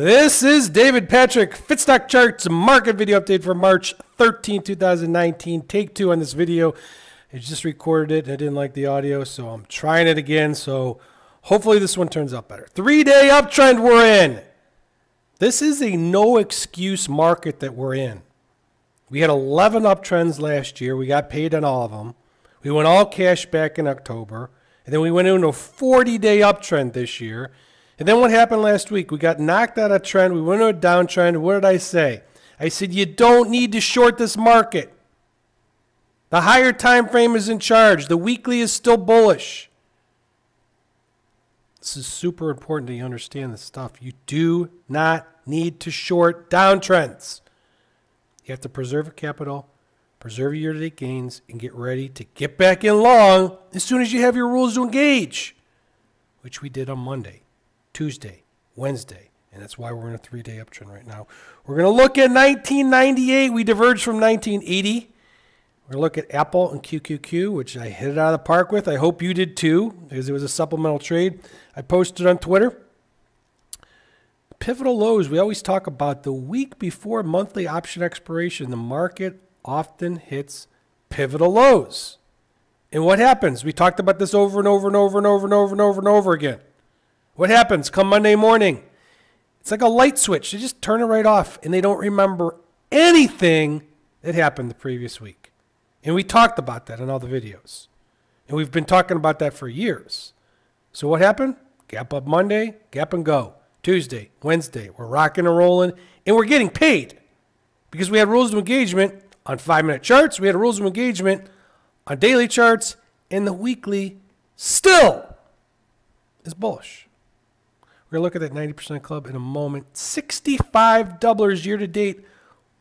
This is David Patrick, Fitzstock Charts market video update for March 13, 2019. Take two on this video. I just recorded it and I didn't like the audio, so I'm trying it again. So hopefully this one turns out better. 3-day uptrend we're in. This is a no excuse market that we're in. We had 11 uptrends last year. We got paid on all of them. We went all cash back in October. And then we went into a 40-day uptrend this year. And then what happened last week? We got knocked out of trend. We went into a downtrend. What did I say? I said, you don't need to short this market. The higher time frame is in charge. The weekly is still bullish. This is super important that you understand this stuff. You do not need to short downtrends. You have to preserve your capital, preserve your year-to-date gains, and get ready to get back in long as soon as you have your rules to engage, which we did on Monday, Tuesday, Wednesday, and that's why we're in a 3-day uptrend right now. We're going to look at 1998. We diverged from 1980. We're going to look at Apple and QQQ, which I hit it out of the park with. I hope you did too, because it was a supplemental trade. I posted on Twitter. Pivotal lows, we always talk about the week before monthly option expiration. The market often hits pivotal lows. And what happens? We talked about this over and over and over and over and over and over and over again. What happens come Monday morning? It's like a light switch. They just turn it right off, and they don't remember anything that happened the previous week. And we talked about that in all the videos. And we've been talking about that for years. So what happened? Gap up Monday, gap and go. Tuesday, Wednesday, we're rocking and rolling, and we're getting paid because we had rules of engagement on 5-minute charts. We had rules of engagement on daily charts, and the weekly still is bullish. We're going to look at that 90% club in a moment. 65 doublers year to date,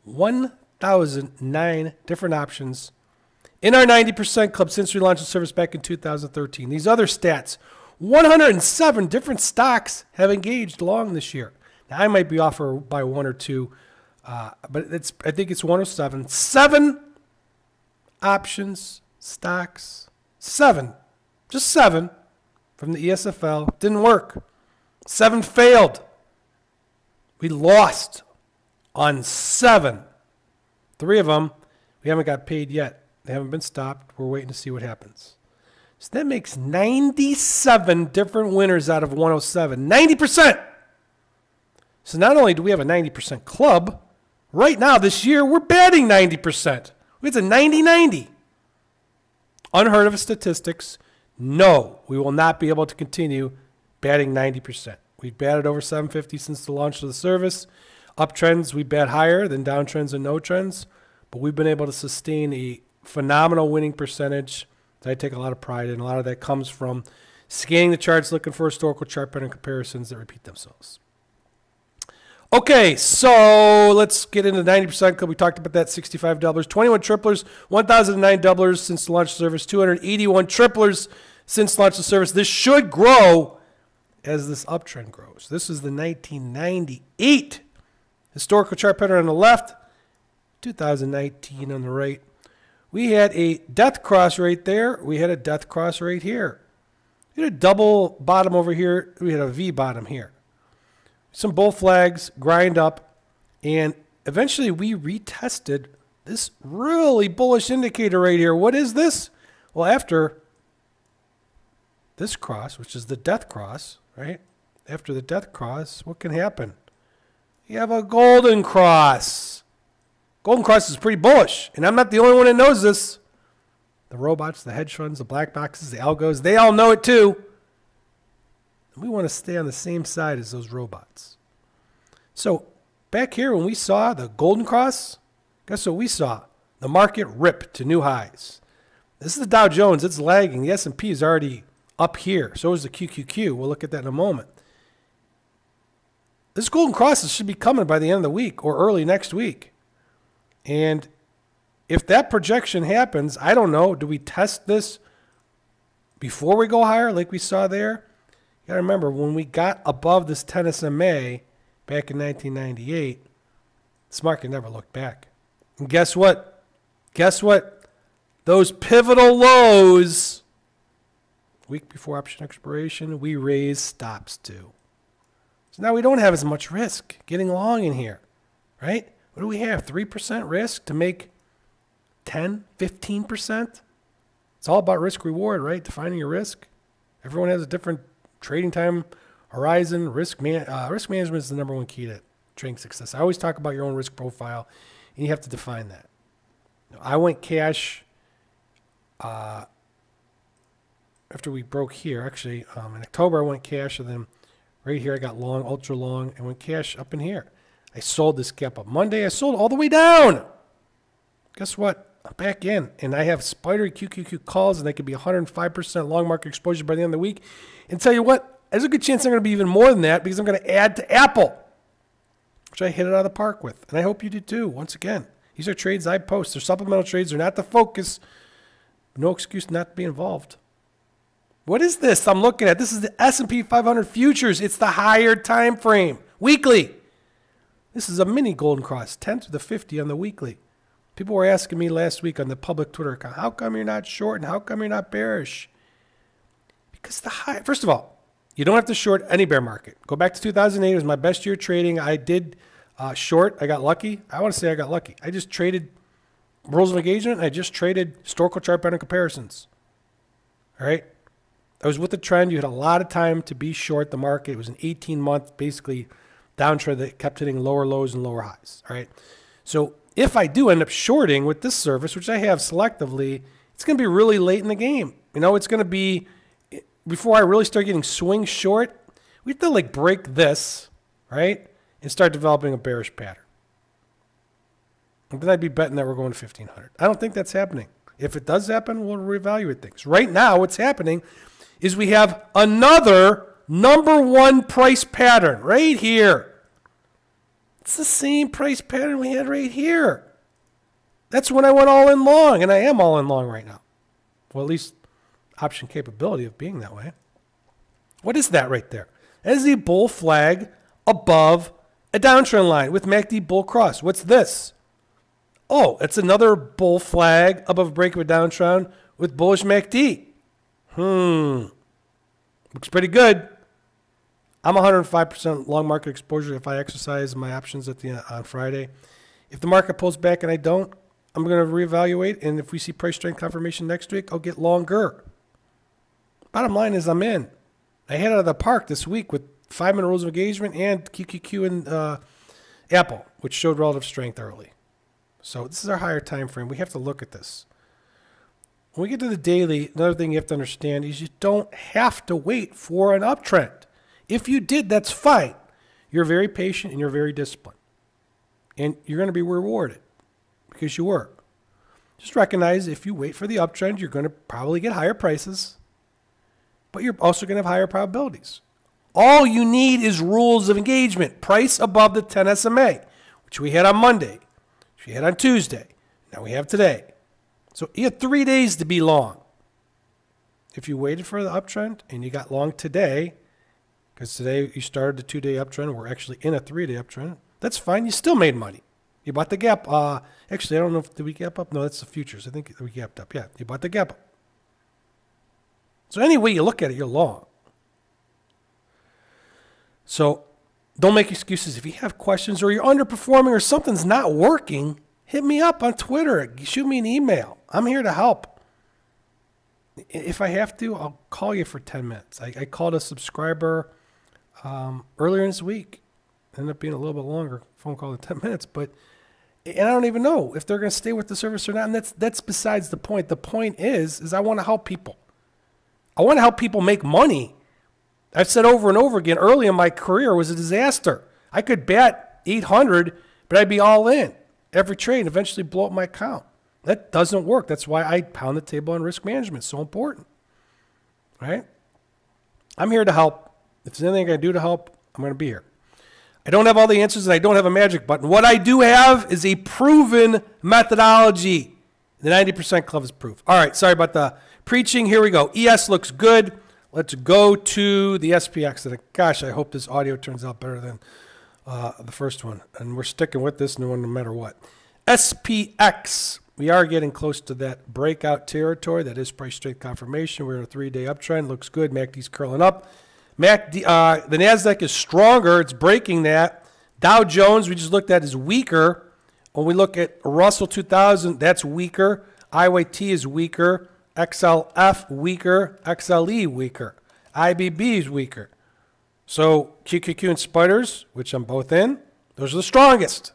1,009 different options in our 90% club since we launched the service back in 2013. These other stats, 107 different stocks have engaged long this year. Now, I might be off by one or two, but I think it's 107. 7 options, stocks, 7, just 7 from the ESFL. Didn't work. 7 failed. We lost on 7. 3 of them, we haven't got paid yet. They haven't been stopped. We're waiting to see what happens. So that makes 97 different winners out of 107. 90%. So not only do we have a 90% club, right now this year we're batting 90%. It's a 90-90. Unheard of statistics. No, we will not be able to continue batting 90%. We've batted over 750 since the launch of the service. Uptrends, we bat higher than downtrends and no trends, but we've been able to sustain a phenomenal winning percentage that I take a lot of pride in. A lot of that comes from scanning the charts, looking for historical chart pattern comparisons that repeat themselves. Okay, so let's get into 90% club. We talked about that, 65 doublers, 21 triplers, 1,009 doublers since the launch of the service, 281 triplers since the launch of the service. This should grow as this uptrend grows. This is the 1998 historical chart pattern on the left, 2019 on the right. We had a death cross right there. We had a death cross right here. We had a double bottom over here. We had a V bottom here. Some bull flags, grind up, and eventually we retested this really bullish indicator right here. What is this? Well, after this cross, which is the death cross, right? After the death cross, what can happen? You have a golden cross. Golden cross is pretty bullish, and I'm not the only one that knows this. The robots, the hedge funds, the black boxes, the algos, they all know it too. We want to stay on the same side as those robots. So back here when we saw the golden cross, guess what we saw? The market rip to new highs. This is the Dow Jones. It's lagging. The S&P is already up here. So is the QQQ. We'll look at that in a moment. This golden cross should be coming by the end of the week or early next week. And if that projection happens, I don't know, do we test this before we go higher like we saw there? You got to remember, when we got above this 10 SMA back in 1998, this market never looked back. And guess what? Guess what? Those pivotal lows, week before option expiration, we raised stops to. So now we don't have as much risk getting long in here, right? What do we have? 3% risk to make 10, 15%? It's all about risk reward, right? Defining your risk. Everyone has a different trading time horizon. Risk management is the number one key to trading success. I always talk about your own risk profile, and you have to define that. I went cash after we broke here. Actually, in October I went cash, and then right here I got long, ultra long, and went cash up in here. I sold this gap up. Monday I sold all the way down. Guess what? I'm back in, and I have spidery QQQ calls, and they could be 105% long market exposure by the end of the week. And tell you what, there's a good chance I'm going to be even more than that because I'm going to add to Apple, which I hit it out of the park with. And I hope you do too. Once again, these are trades I post. They're supplemental trades. They're not the focus. No excuse not to be involved. What is this I'm looking at? This is the S&P 500 futures. It's the higher time frame, weekly. This is a mini golden cross, 10 to the 50 on the weekly. People were asking me last week on the public Twitter account, how come you're not short and how come you're not bearish? Because first of all, you don't have to short any bear market. Go back to 2008. It was my best year trading. I did short. I got lucky. I want to say I got lucky. I just traded rules of engagement. I just traded historical chart pattern comparisons. All right. I was with the trend. You had a lot of time to be short the market. It was an 18-month, basically, downtrend that kept hitting lower lows and lower highs. All right. So if I do end up shorting with this service, which I have selectively, it's going to be really late in the game. You know, it's going to be, before I really start getting swing short, we have to like break this, right, and start developing a bearish pattern. And then I'd be betting that we're going to 1,500. I don't think that's happening. If it does happen, we'll reevaluate things. Right now, what's happening is we have another number one price pattern right here. It's the same price pattern we had right here. That's when I went all in long, and I am all in long right now. Well, at least option capability of being that way. What is that right there? That is the bull flag above a downtrend line with MACD bull cross. What's this? Oh, it's another bull flag above a break of a downtrend with bullish MACD. Looks pretty good. I'm 105% long market exposure if I exercise my options on Friday. If the market pulls back and I don't, I'm going to reevaluate. And if we see price strength confirmation next week, I'll get longer. Bottom line is I'm in. I hit out of the park this week with 5-minute rules of engagement and QQQ and Apple, which showed relative strength early. So this is our higher time frame. We have to look at this. When we get to the daily, another thing you have to understand is you don't have to wait for an uptrend. If you did, that's fine. You're very patient and you're very disciplined. And you're going to be rewarded because you were. Just recognize if you wait for the uptrend, you're going to probably get higher prices, but you're also going to have higher probabilities. All you need is rules of engagement. Price above the 10 SMA, which we had on Monday, which we had on Tuesday. Now we have today. So you have 3 days to be long. If you waited for the uptrend and you got long today, because today you started the 2-day uptrend, we're actually in a 3-day uptrend, that's fine. You still made money. You bought the gap. Actually, I don't know if did we gap up? No, that's the futures. I think we gapped up. Yeah, you bought the gap up. So any way you look at it, you're long. So don't make excuses. If you have questions or you're underperforming or something's not working, hit me up on Twitter. Shoot me an email. I'm here to help. If I have to, I'll call you for 10 minutes. I called a subscriber earlier this week. Ended up being a little bit longer phone call than 10 minutes, and I don't even know if they're going to stay with the service or not. And that's besides the point. The point is I want to help people. I want to help people make money. I've said over and over again, early in my career was a disaster. I could bet 800, but I'd be all in every trade and eventually blow up my account. That doesn't work. That's why I pound the table on risk management. It's so important. Right? I'm here to help. If there's anything I can do to help, I'm going to be here. I don't have all the answers and I don't have a magic button. What I do have is a proven methodology. The 90% Club is proof. All right, sorry about the preaching. Here we go. ES looks good. Let's go to the SPX. And gosh, I hope this audio turns out better than the first one. And we're sticking with this new one no matter what. SPX. We are getting close to that breakout territory. That is price strength confirmation. We're in a 3-day uptrend. Looks good. MACD's curling up. The NASDAQ is stronger. It's breaking that. Dow Jones, we just looked at, is weaker. When we look at Russell 2000, that's weaker. IYT is weaker. XLF weaker. XLE weaker. IBB is weaker. So QQQ and spiders, which I'm both in, those are the strongest.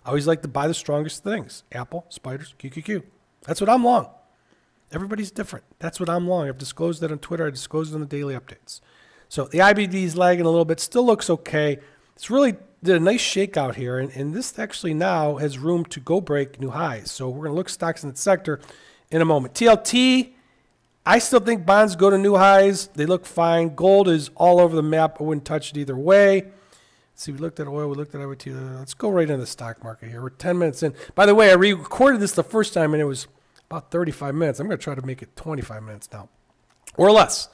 I always like to buy the strongest things. Apple, spiders, QQQ. That's what I'm long. Everybody's different. That's what I'm long. I've disclosed that on Twitter. I disclosed it on the daily updates. So the IBD is lagging a little bit. Still looks okay. It's really did a nice shakeout here. And this actually now has room to go break new highs. So we're going to look stocks in that sector in a moment. TLT, I still think bonds go to new highs. They look fine. Gold is all over the map. I wouldn't touch it either way. Let's see, we looked at oil. We looked at IWT. Let's go right into the stock market here. We're 10 minutes in. By the way, I recorded this the first time, and it was about 35 minutes. I'm going to try to make it 25 minutes now or less.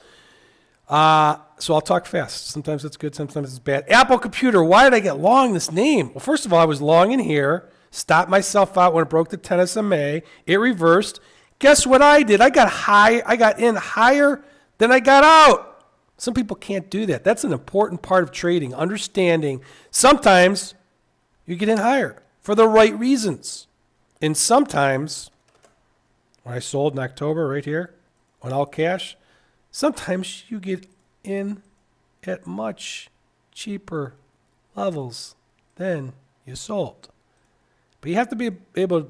So I'll talk fast. Sometimes it's good, sometimes it's bad. Apple Computer, why did I get long this name? Well, first of all, I was long in here, stopped myself out when it broke the 10 SMA. It reversed. Guess what I did? I got in higher than I got out. Some people can't do that. That's an important part of trading, understanding sometimes you get in higher for the right reasons. And sometimes, when I sold in October right here on all cash, sometimes you get in at much cheaper levels than you sold. But you have to be able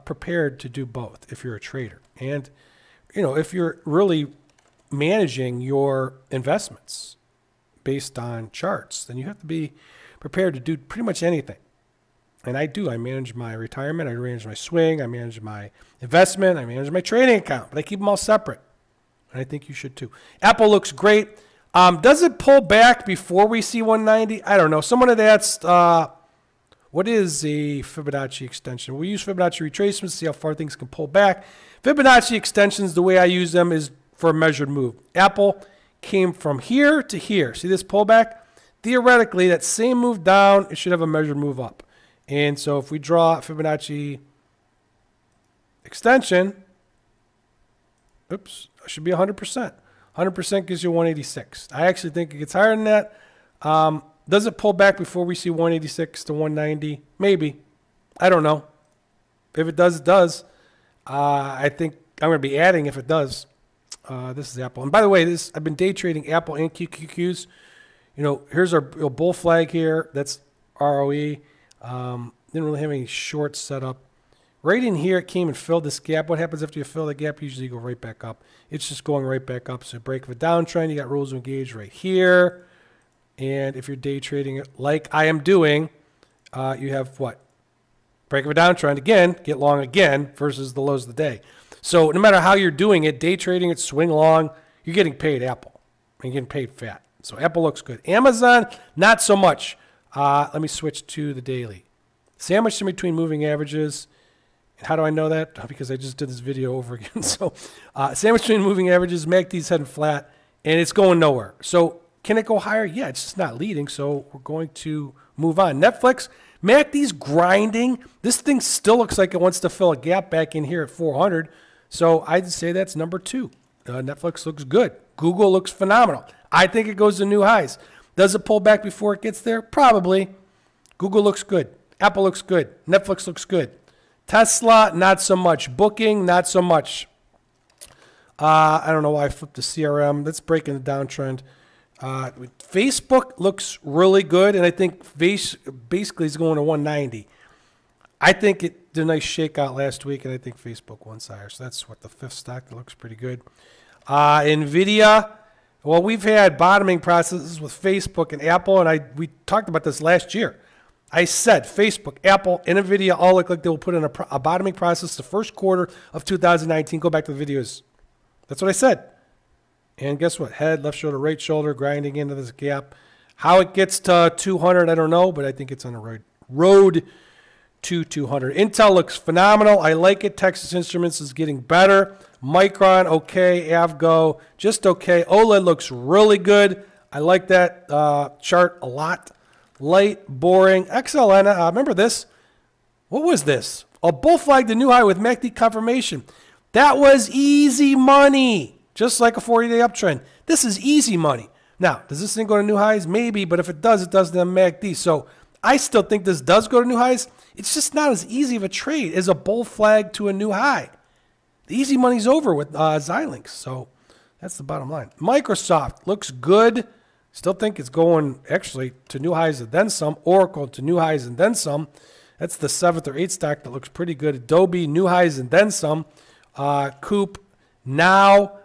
prepared to do both if you're a trader. And, if you're really managing your investments based on charts, then you have to be prepared to do pretty much anything. And I do. I manage my retirement. I manage my swing. I manage my investment. I manage my trading account. But I keep them all separate. And I think you should too. Apple looks great. Does it pull back before we see 190? I don't know. Someone had asked, what is a Fibonacci extension? We use Fibonacci retracements to see how far things can pull back. Fibonacci extensions, the way I use them is for a measured move. Apple came from here to here. See this pullback? Theoretically, that same move down, it should have a measured move up. And so if we draw Fibonacci extension, oops, it should be 100%. 100% gives you 186. I actually think it gets higher than that. Does it pull back before we see 186 to 190? Maybe. I don't know. If it does, it does. I think I'm going to be adding if it does. This is Apple. And by the way, I've been day trading Apple and QQQs. Here's our bull flag here. That's ROE. Didn't really have any shorts set up. Right in here, it came and filled this gap. What happens after you fill the gap? Usually you go right back up. It's just going right back up. So break of a downtrend, you got rules to engage right here. And if you're day trading it like I am doing, you have what? Break of a downtrend again, get long again versus the lows of the day. So no matter how you're doing it, day trading it, swing long, you're getting paid Apple. And you're getting paid fat. So Apple looks good. Amazon, not so much. Let me switch to the daily. Sandwiched in between moving averages. How do I know that? Because I just did this video over again. So sandwich between moving averages, MACD's heading flat, and it's going nowhere. So can it go higher? Yeah, it's just not leading, so we're going to move on. Netflix, MACD's grinding. This thing still looks like it wants to fill a gap back in here at 400. So I'd say that's number 2. Netflix looks good. Google looks phenomenal. I think it goes to new highs. Does it pull back before it gets there? Probably. Google looks good. Apple looks good. Netflix looks good. Tesla, not so much. Booking, not so much. I don't know why I flipped to CRM. That's breaking the downtrend. Facebook looks really good, and I think basically it's going to 190. I think it did a nice shakeout last week, and I think Facebook won higher. So that's what the 5th stock that looks pretty good. NVIDIA, well, we've had bottoming processes with Facebook and Apple, and we talked about this last year. I said Facebook, Apple, and NVIDIA all look like they will put in a bottoming process the first quarter of 2019. Go back to the videos. That's what I said. And guess what? Head, left shoulder, right shoulder, grinding into this gap. How it gets to 200, I don't know, but I think it's on the road to 200. Intel looks phenomenal. I like it. Texas Instruments is getting better. Micron, okay. Avgo, just okay. OLED looks really good. I like that chart a lot. Light, boring. XLN, remember this? What was this? A bull flag the new high with MACD confirmation. That was easy money, just like a 40-day uptrend. This is easy money. Now, does this thing go to new highs? Maybe, but if it does on MACD. So I still think this does go to new highs. It's just not as easy of a trade as a bull flag to a new high. The easy money's over with Xilinx. So that's the bottom line. Microsoft looks good. Still think it's going actually to new highs and then some. Oracle to new highs and then some. That's the 7th or 8th stock that looks pretty good. Adobe, new highs and then some. Coop now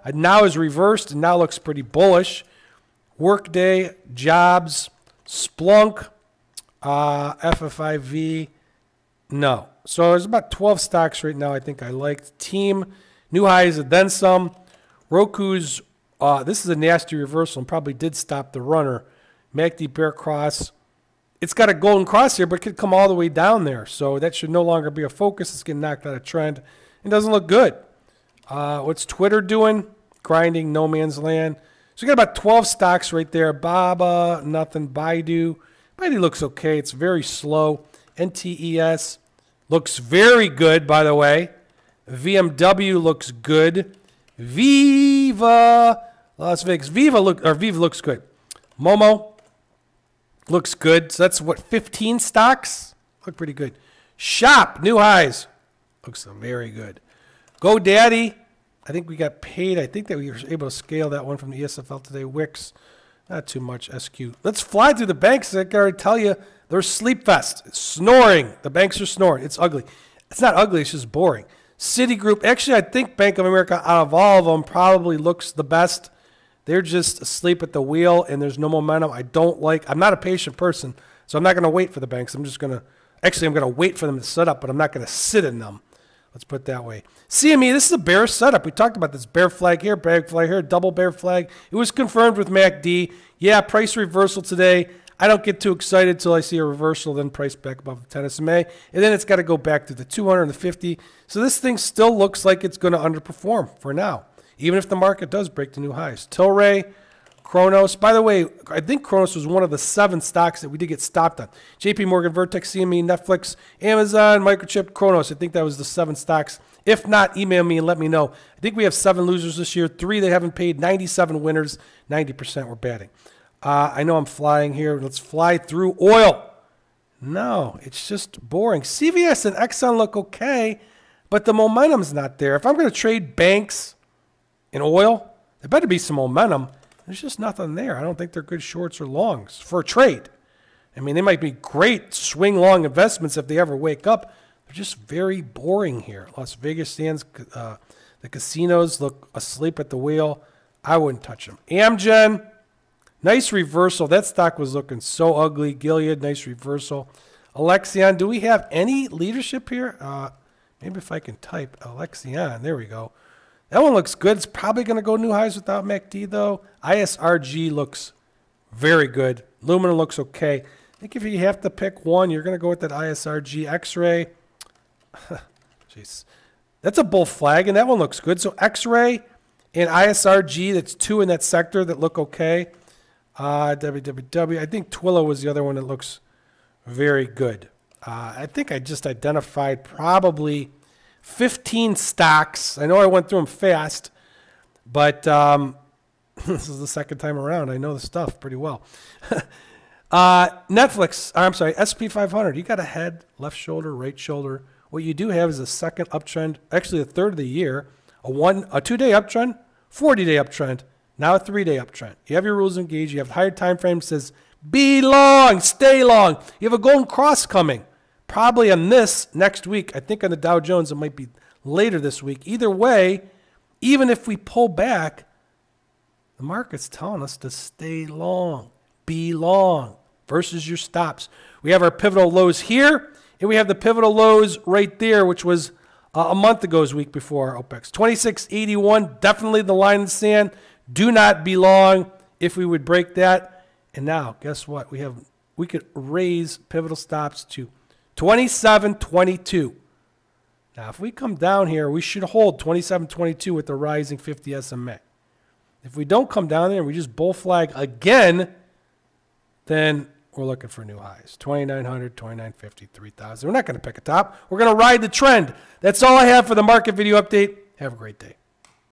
is reversed and now looks pretty bullish. Workday, Jobs, Splunk, FFIV, no. So there's about 12 stocks right now I think I liked. Team, new highs and then some. Roku's, this is a nasty reversal and probably did stop the runner. MACD bear cross. It's got a golden cross here, but it could come all the way down there. So that should no longer be a focus. It's getting knocked out of trend. It doesn't look good. What's Twitter doing? Grinding, no man's land. So we got about 12 stocks right there. Baba, nothing. Baidu. Baidu looks okay. It's very slow. NTES looks very good, by the way. VMW looks good. Viva, Las Vegas. Viva looks good. Momo looks good. So that's what, 15 stocks? Look pretty good. Shop, new highs. Looks very good. GoDaddy, I think we got paid. I think that we were able to scale that one from the ESFL today. Wix, not too much. SQ. Let's fly through the banks. I can already tell you, they're sleep fest. It's snoring. The banks are snoring. It's ugly. It's not ugly. It's just boring. Citigroup. Actually, I think Bank of America, out of all of them, probably looks the best. They're just asleep at the wheel, and there's no momentum. I'm not a patient person, so I'm not going to wait for the banks. I'm going to wait for them to set up, but I'm not going to sit in them. Let's put it that way. CME, this is a bear setup. We talked about this bear flag here, double bear flag. It was confirmed with MACD. Yeah, price reversal today. I don't get too excited until I see a reversal, then price back above the 10 SMA. And then it's got to go back to the 200 and the 50. So this thing still looks like it's going to underperform for now, even if the market does break to new highs. Tilray, Kronos. By the way, I think Kronos was one of the 7 stocks that we did get stopped on. JP Morgan, Vertex, CME, Netflix, Amazon, Microchip, Kronos. I think that was the 7 stocks. If not, email me and let me know. I think we have 7 losers this year, 3 that haven't paid, 97 winners, 90% were batting. I know I'm flying here. Let's fly through oil. No, it's just boring. CVS and Exxon look okay, but the momentum's not there. If I'm going to trade banks in oil, there better be some momentum. There's just nothing there. I don't think they're good shorts or longs for a trade. I mean, they might be great swing long investments if they ever wake up. They're just very boring here. Las Vegas Sands, the casinos look asleep at the wheel. I wouldn't touch them. Amgen, nice reversal. That stock was looking so ugly. Gilead, nice reversal. Alexion, do we have any leadership here? Maybe if I can type Alexion. There we go. That one looks good. It's probably going to go new highs without MACD, though. ISRG looks very good. Lumina looks okay. I think if you have to pick one, you're going to go with that ISRG. X-Ray. Jeez. That's a bull flag, and that one looks good. So X-Ray and ISRG, that's 2 in that sector that look okay. WWW. I think Twilio was the other one that looks very good. I think I just identified probably 15 stocks. I know I went through them fast, but this is the second time around. I know the stuff pretty well. Netflix, I'm sorry, SP 500. You got a head, left shoulder, right shoulder. What you do have is a second uptrend, actually a third of the year, a 2-day uptrend, 40-day uptrend, now a 3-day uptrend. You have your rules engaged. You have a higher time frame that says be long, stay long. You have a golden cross coming. Probably on this next week. I think on the Dow Jones it might be later this week. Either way, even if we pull back, the market's telling us to stay long, be long versus your stops. We have our pivotal lows here, and we have the pivotal lows right there, which was a month ago's week before our OPEX. 26.81, definitely the line in the sand. Do not be long if we would break that. And now, guess what? We could raise pivotal stops to 27.22. Now, if we come down here, we should hold 27.22 with the rising 50 SMA. If we don't come down there and we just bull flag again, then we're looking for new highs. 2,900, 2,950, 3,000. We're not going to pick a top. We're going to ride the trend. That's all I have for the market video update. Have a great day.